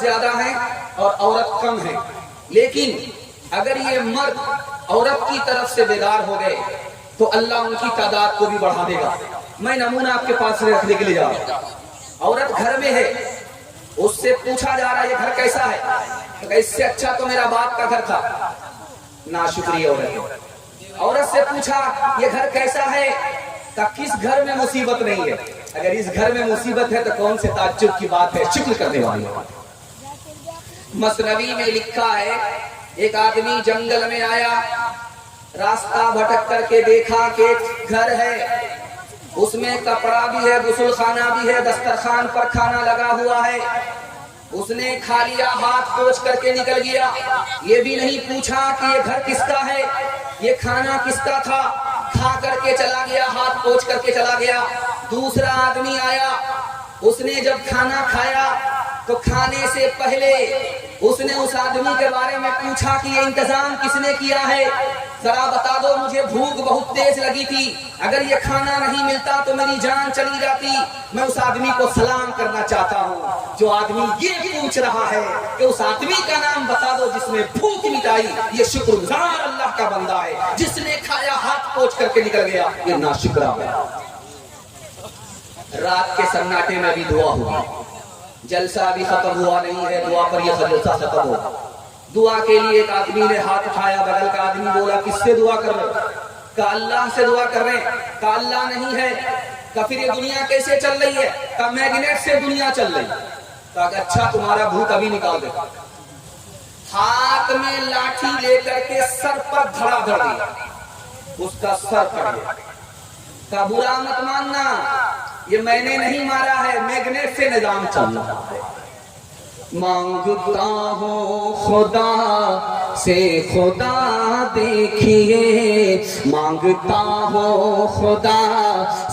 زیادہ ہیں اور عورت کم ہے، لیکن اگر یہ مرد عورت کی طرف سے بیدار ہو گئے تو اللہ ان کی تعداد کو بھی بڑھا دے گا۔ میں نمونہ آپ کے پاس رکھنے کے لیے جا رہا ہوں۔ عورت گھر میں ہے، اس سے پوچھا جا رہا ہے یہ گھر کیسا ہے، تو اس سے اچھا تو میرا باپ کا گھر تھا۔ ناشکری عورت سے پوچھا یہ گھر کیسا ہے، تو کس گھر میں مصیبت نہیں ہے، اگر اس گھر میں مصیبت ہے تو کون سے تعجب کی بات ہے، شکر کرنے والی ہے۔ مثنوی میں لکھا ہے ایک آدمی جنگل میں آیا، راستہ بھٹک کر کے دیکھا کہ ایک گھر ہے، اس میں کپڑا بھی ہے، غسل خانہ بھی ہے، دسترخوان پر کھانا لگا ہوا ہے۔ اس نے کھا لیا، ہاتھ پوچھ کر کے نکل گیا، یہ بھی نہیں پوچھا کہ یہ گھر کس کا ہے، یہ کھانا کس کا تھا، کھا کر کے چلا گیا، ہاتھ پوچھ کر کے چلا گیا۔ دوسرا آدمی آیا، اس نے جب کھانا کھایا تو کھانے سے پہلے اس نے اس آدمی کے بارے میں پوچھا کہ یہ انتظام کس نے کیا ہے، ذرا بتا دو، مجھے بھوک بہت تیز لگی تھی، اگر یہ کھانا نہیں ملتا تو میری جان چلی جاتی۔ میں اس آدمی کو سلام کرنا چاہتا ہوں جو آدمی یہ پوچھ رہا ہے کہ اس آدمی کا نام بتا دو جس نے بھوک مٹائی، یہ شکر گزار اللہ کا بندہ ہے، جس نے کھایا ہاتھ پوچھ کر کے نکل گیا، یہ ناشکرا ہے۔ رات کے سناٹے میں بھی دعا ہوگی، جلسہ بھی ختم ہوا نہیں ہے، دعا پر یہ جلسہ ختم ہوگا۔ دعا کے لیے ایک آدمی نے ہاتھ اٹھایا، بغل کا آدمی بولا کس سے دعا کر رہے؟ کہا اللہ سے دعا کر رہے ہیں۔ کہا اللہ نہیں ہے۔ کہا پھر یہ دنیا کیسے چل رہی ہے؟ کہا میگنیٹ سے دنیا چل رہی ہے۔ کہا کہ اچھا تمہارا بھوت ابھی نکال دے۔ ہاتھ میں لاٹھی لے کر کے سر پر دھڑا دھڑ دیا، اس کا سر پڑ گیا۔ کہا برا مت ماننا، یہ میں نے نہیں مارا ہے، میگنیٹ سے نظام چل رہا ہے۔ مانگتا ہوں خدا سے خدا دیکھیے، مانگتا ہوں خدا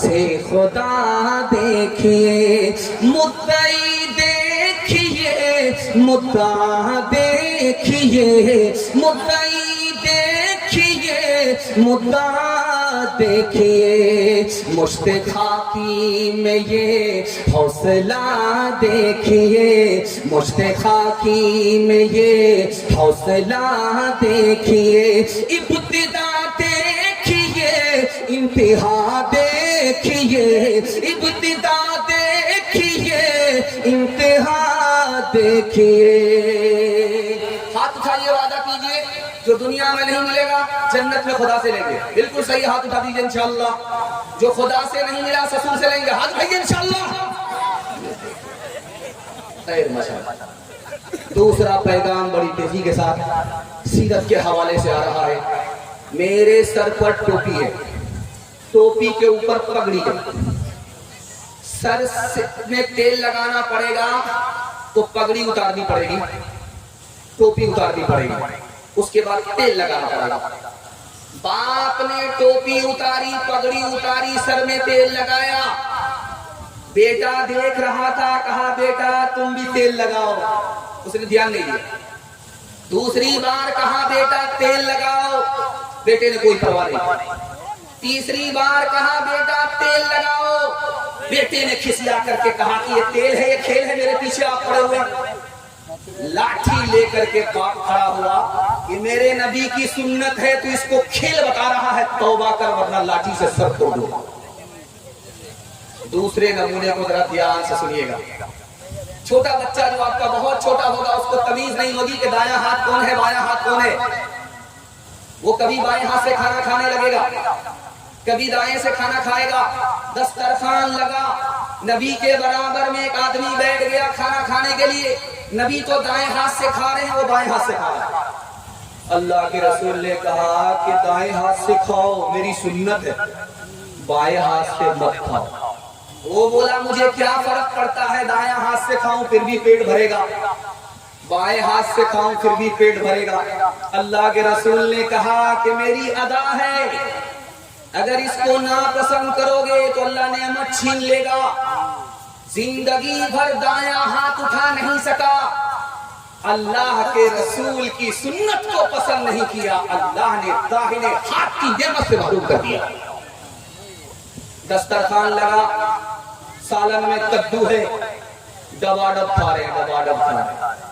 سے خدا دیکھیے، مدعی دیکھیے مدعا دیکھیے، مدعی دیکھیے مدعا دیکھیے، مشت خاکی میں یہ حوصلہ دیکھیے، مشت خاکی میں یہ حوصلہ دیکھیے، ابتدا دیکھیے انتہا دیکھیے، ابتدا دیکھیے انتہا دیکھیے۔ ہاتھ اٹھائیے، وعدہ کیجئے جو دنیا میں نہیں ملے گا جنت میں خدا سے لیں گے۔ بالکل صحیح، ہاتھ اٹھا دیجئے انشاءاللہ۔ جو خدا سے نہیں ملا سسر سے لیں گے، ہاتھ اٹھائیے انشاءاللہ۔ خیر ماشاءاللہ۔ دوسرا پیغام بڑی تیزی کے ساتھ سیرت کے حوالے سے آ رہا ہے۔ میرے سر پر ٹوپی ہے، ٹوپی کے اوپر پگڑی ہے، سر میں تیل لگانا پڑے گا تو پگڑی اتارنی پڑے گی، ٹوپی اتارنی پڑے گی، اس کے بعد تیل لگانا پڑے گا۔ باپ نے ٹوپی اتاری، پگڑی اتاری، سر میں تیل لگایا، بیٹا دیکھ رہا تھا، کہا بیٹا تم بھی تیل لگاؤ، اس نے دھیان نہیں دیا۔ دوسری بار کہا بیٹا تیل لگاؤ، بیٹے نے کوئی پرواہ نہیں۔ تیسری بار کہا بیٹا تیل لگاؤ، بیٹے نے کھسیا کر کے کہا کہ یہ تیل ہے، یہ کھیل ہے، میرے پیچھے آپ کھڑے ہوئے۔ لاٹھی لے کر کے باپ کھڑا ہوا کہ میرے نبی کی سنت ہے تو اس کو کھیل بتا رہا ہے، توبہ کر ورنہ لاٹھی سے سر توڑ دو۔ دوسرے نمونے کو ذرا دھیان سے سنیے گا۔ چھوٹا بچہ جو آپ کا بہت چھوٹا ہوگا، اس کو تمیز نہیں ہوگی کہ دایاں ہاتھ کون ہے بایاں ہاتھ کون ہے، وہ کبھی بائیں ہاتھ سے کھانا کھانے لگے گا، کبھی دائیں سے کھانا کھائے گا۔ دسترخوان لگا، نبی کے برابر میں ایک آدمی بیٹھ گیا کھانا کھانے کے لیے، نبی تو دائیں ہاتھ سے کھا رہے ہیں، وہ بائیں ہاتھ سے کھا رہے ہیں۔ اللہ کے رسول نے کہا کہ دائیں ہاتھ سے کھاؤ، میری سنت ہے، بائیں ہاتھ سے مت کھاؤ۔ وہ بولا مجھے کیا فرق پڑتا ہے، دائیں ہاتھ سے کھاؤں پھر بھی پیٹ بھرے گا، بائیں ہاتھ سے کھاؤں پھر بھی پیٹ بھرے گا۔ اللہ کے رسول نے کہا کہ میری ادا ہے، اگر اس کو ناپسند کرو گے تو اللہ نعمت چھین لے گا۔ زندگی بھر دایاں ہاتھ اٹھا نہیں سکا، اللہ کے رسول کی سنت کو پسند نہیں کیا، اللہ نے داہنے ہاتھ کی نعمت سے محروم کر دیا۔ دسترخوان لگا، سالن میں کدو ہے، ڈبا ڈب کھا رہے ہیں، ڈبا ڈب کھا رہے ہیں۔